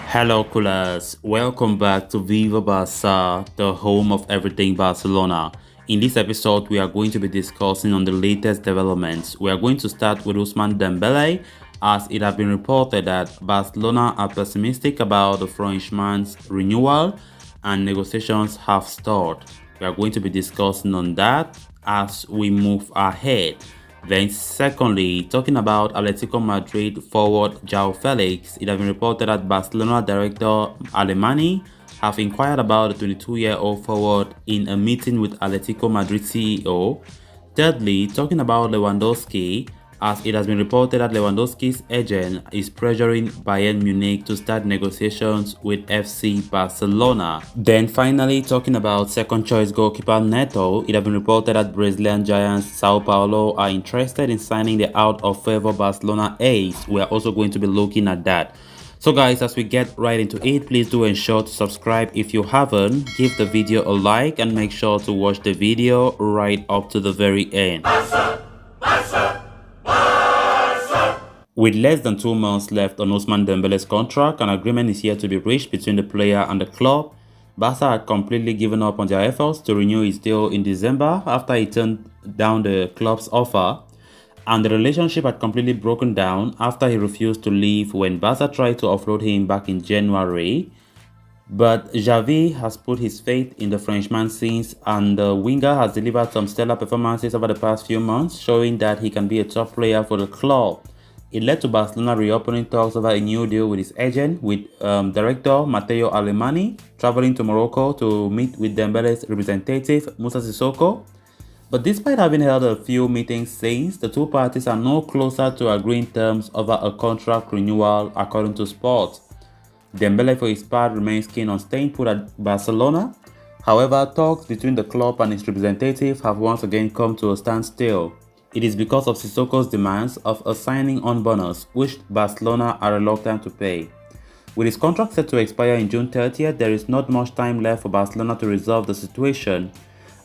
Hello, coolers. Welcome back to Viva Barca, the home of everything Barcelona. In this episode, we are going to be discussing on the latest developments. We are going to start with Ousmane Dembele, as it has been reported that Barcelona are pessimistic about the Frenchman's renewal and negotiations have stalled. We are going to be discussing on that as we move ahead. Then secondly, talking about Atletico Madrid forward Joao Felix, it has been reported that Barcelona director Alemany have inquired about the 22-year-old forward in a meeting with Atletico Madrid CEO. Thirdly, talking about Lewandowski, as it has been reported that Lewandowski's agent is pressuring Bayern Munich to start negotiations with FC Barcelona. Then finally, talking about second choice goalkeeper Neto, it has been reported that Brazilian giants Sao Paulo are interested in signing the out of favor Barcelona ace. We are also going to be looking at that. So guys, as we get right into it, please do ensure to subscribe if you haven't, give the video a like and make sure to watch the video right up to the very end. With less than 2 months left on Ousmane Dembele's contract, an agreement is yet to be reached between the player and the club. Barca had completely given up on their efforts to renew his deal in December after he turned down the club's offer, and the relationship had completely broken down after he refused to leave when Barca tried to offload him back in January. But Xavi has put his faith in the Frenchman since, and the winger has delivered some stellar performances over the past few months, showing that he can be a top player for the club. It led to Barcelona reopening talks over a new deal with his agent, with director Matteo Alemany traveling to Morocco to meet with Dembele's representative Moussa Sissoko. But despite having held a few meetings since, the two parties are no closer to agreeing terms over a contract renewal, according to Sport. Dembele, for his part, remains keen on staying put at Barcelona. However, talks between the club and its representative have once again come to a standstill. It is because of Sissoko's demands of a signing-on bonus, which Barcelona are reluctant to pay. With his contract set to expire in June 30th, there is not much time left for Barcelona to resolve the situation,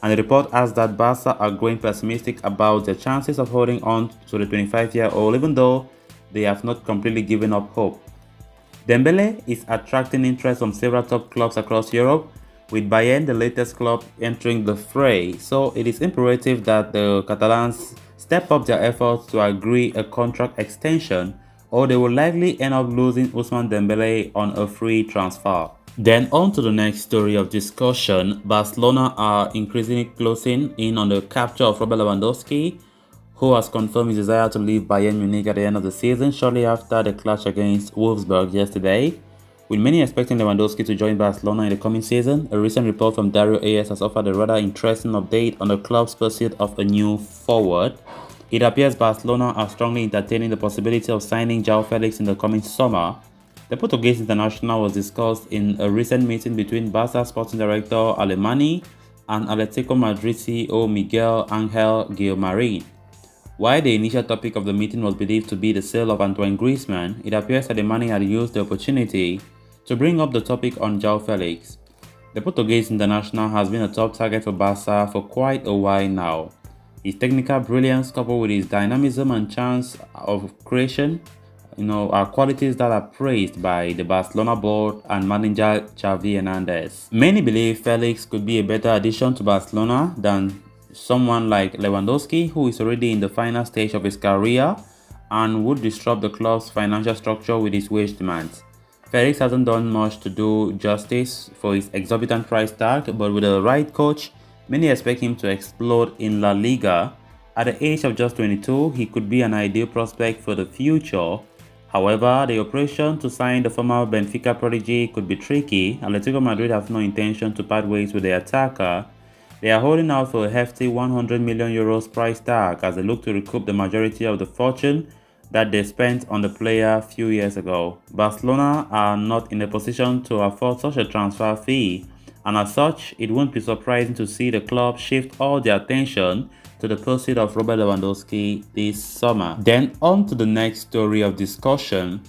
and the report adds that Barca are growing pessimistic about their chances of holding on to the 25-year-old, even though they have not completely given up hope. Dembele is attracting interest from several top clubs across Europe, with Bayern the latest club entering the fray, so it is imperative that the Catalans step up their efforts to agree a contract extension, or they will likely end up losing Ousmane Dembele on a free transfer. Then on to the next story of discussion. Barcelona are increasingly closing in on the capture of Robert Lewandowski, who has confirmed his desire to leave Bayern Munich at the end of the season shortly after the clash against Wolfsburg yesterday. With many expecting Lewandowski to join Barcelona in the coming season, a recent report from Dario AS has offered a rather interesting update on the club's pursuit of a new forward. It appears Barcelona are strongly entertaining the possibility of signing Joao Felix in the coming summer. The Portuguese international was discussed in a recent meeting between Barca sporting director Alemany and Atletico Madrid CEO Miguel Angel Guilmarin. While the initial topic of the meeting was believed to be the sale of Antoine Griezmann, it appears that Alemany had used the opportunity to bring up the topic on Joao Felix. The Portuguese international has been a top target for Barca for quite a while now. His technical brilliance, coupled with his dynamism and chance of creation, are qualities that are praised by the Barcelona board and manager Xavi Hernandez. Many believe Felix could be a better addition to Barcelona than someone like Lewandowski, who is already in the final stage of his career and would disrupt the club's financial structure with his wage demands. Felix hasn't done much to do justice for his exorbitant price tag, but with the right coach, many expect him to explode in La Liga. At the age of just 22, he could be an ideal prospect for the future. However, the operation to sign the former Benfica prodigy could be tricky. Atletico Madrid have no intention to part ways with the attacker. They are holding out for a hefty €100 million price tag as they look to recoup the majority of the fortune that they spent on the player a few years ago. Barcelona are not in a position to afford such a transfer fee, and as such, it won't be surprising to see the club shift all their attention to the pursuit of Robert Lewandowski this summer. Then on to the next story of discussion.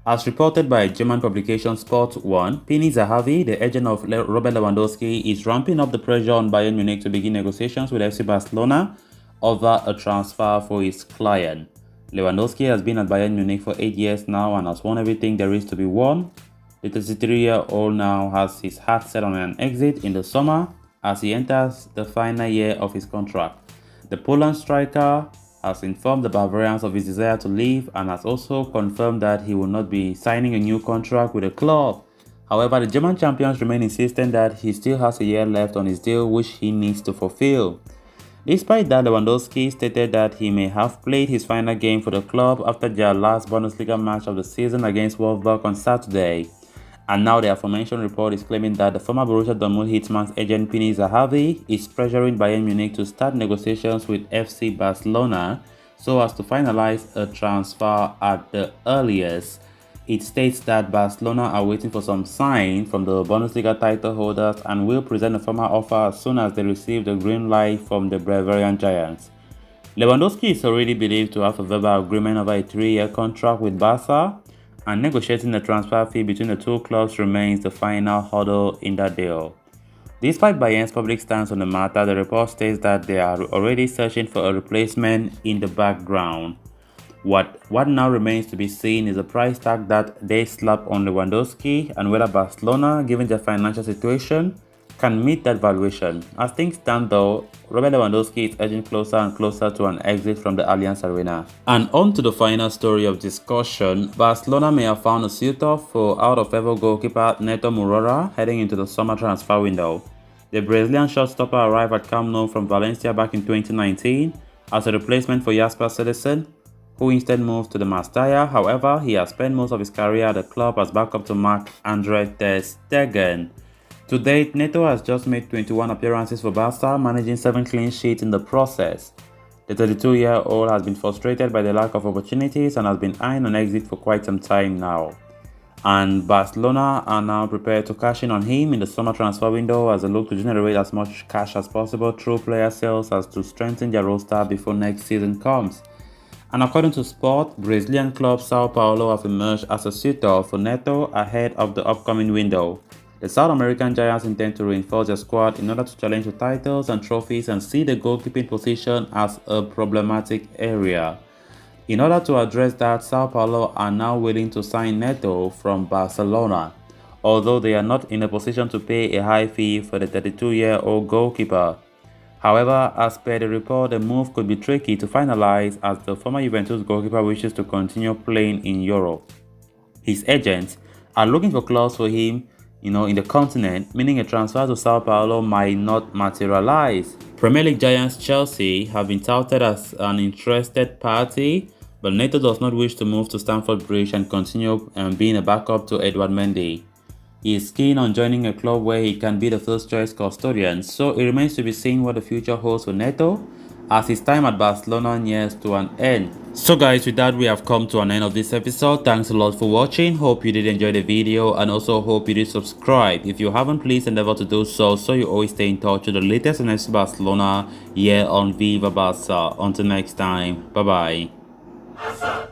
As reported by German publication Sport 1, Pini Zahavi, the agent of Robert Lewandowski, is ramping up the pressure on Bayern Munich to begin negotiations with FC Barcelona over a transfer for his client. Lewandowski has been at Bayern Munich for 8 years now and has won everything there is to be won. The 33-year-old now has his heart set on an exit in the summer as he enters the final year of his contract. The Poland striker has informed the Bavarians of his desire to leave and has also confirmed that he will not be signing a new contract with the club. However, the German champions remain insistent that he still has a year left on his deal which he needs to fulfill. Despite that, Lewandowski stated that he may have played his final game for the club after their last Bundesliga match of the season against Wolfsburg on Saturday. And now the aforementioned report is claiming that the former Borussia Dortmund hitman's agent Pini Zahavi is pressuring Bayern Munich to start negotiations with FC Barcelona so as to finalize a transfer at the earliest. It states that Barcelona are waiting for some sign from the Bundesliga title holders and will present a formal offer as soon as they receive the green light from the Bavarian Giants. Lewandowski is already believed to have a verbal agreement over a 3-year contract with Barca, and negotiating the transfer fee between the two clubs remains the final hurdle in that deal. Despite Bayern's public stance on the matter, the report states that they are already searching for a replacement in the background. What now remains to be seen is the price tag that they slap on Lewandowski and whether Barcelona, given their financial situation, can meet that valuation. As things stand though, Robert Lewandowski is edging closer and closer to an exit from the Allianz Arena. And on to the final story of discussion, Barcelona may have found a suitor for out-of-favor goalkeeper Neto heading into the summer transfer window. The Brazilian shortstopper arrived at Camp Nou from Valencia back in 2019 as a replacement for Jasper Cillessen, who instead moved to the Mestalla. However, he has spent most of his career at the club as backup to Marc-Andre ter Stegen. To date, Neto has just made 21 appearances for Barca, managing 7 clean sheets in the process. The 32-year-old has been frustrated by the lack of opportunities and has been eyeing an exit for quite some time now. And Barcelona are now prepared to cash in on him in the summer transfer window as they look to generate as much cash as possible through player sales as to strengthen their roster before next season comes. And according to Sport, Brazilian club Sao Paulo have emerged as a suitor for Neto ahead of the upcoming window. The South American Giants intend to reinforce their squad in order to challenge for titles and trophies and see the goalkeeping position as a problematic area. In order to address that, Sao Paulo are now willing to sign Neto from Barcelona, although they are not in a position to pay a high fee for the 32-year-old goalkeeper. However, as per the report, the move could be tricky to finalize as the former Juventus goalkeeper wishes to continue playing in Europe. His agents are looking for clubs for him in the continent, meaning a transfer to Sao Paulo might not materialize. Premier League giants Chelsea have been touted as an interested party, but Neto does not wish to move to Stamford Bridge and continue being a backup to Edouard Mendy. He is keen on joining a club where he can be the first choice custodian, so it remains to be seen what the future holds for Neto as his time at Barcelona nears to an end. So guys, with that we have come to an end of this episode. Thanks a lot for watching. Hope you did enjoy the video and also hope you did subscribe. If you haven't, please endeavor to do so you always stay in touch with the latest on FC Barcelona here on Viva Barca. Until next time, bye bye.